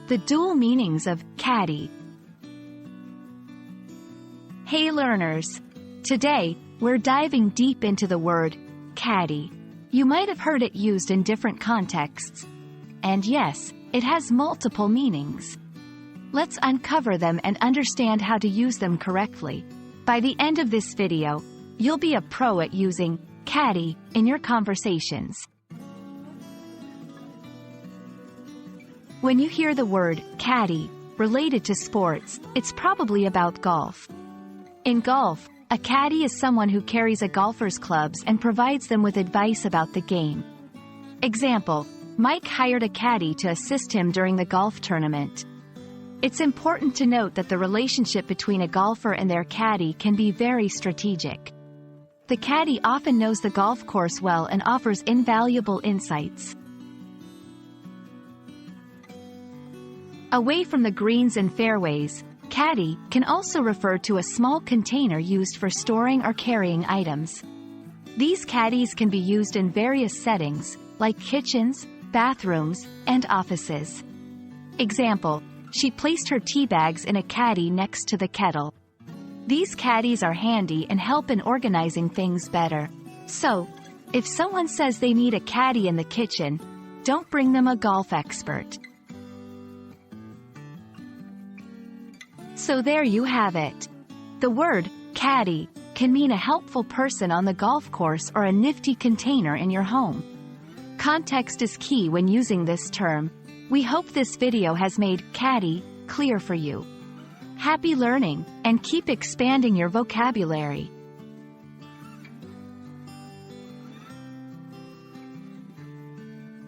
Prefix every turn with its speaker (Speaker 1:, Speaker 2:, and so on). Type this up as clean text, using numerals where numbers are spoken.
Speaker 1: The dual meanings of caddy. Hey learners! Today, we're diving deep into the word caddy. You might have heard it used in different contexts. And yes, it has multiple meanings. Let's uncover them and understand how to use them correctly. By the end of this video, you'll be a pro at using caddy in your conversations. When you hear the word caddy related to sports, it's probably about golf. In golf, a caddy is someone who carries a golfer's clubs and provides them with advice about the game. Example: Mike hired a caddy to assist him during the golf tournament. It's important to note that the relationship between a golfer and their caddy can be very strategic. The caddy often knows the golf course well and offers invaluable insights. Away from the greens and fairways, caddy can also refer to a small container used for storing or carrying items. These caddies can be used in various settings, like kitchens, bathrooms, and offices. Example: she placed her tea bags in a caddy next to the kettle. These caddies are handy and help in organizing things better. So, if someone says they need a caddy in the kitchen, don't bring them a golf expert. So there you have it. The word caddy can mean a helpful person on the golf course or a nifty container in your home. Context is key when using this term. We hope this video has made caddy clear for you. Happy learning, and keep expanding your vocabulary.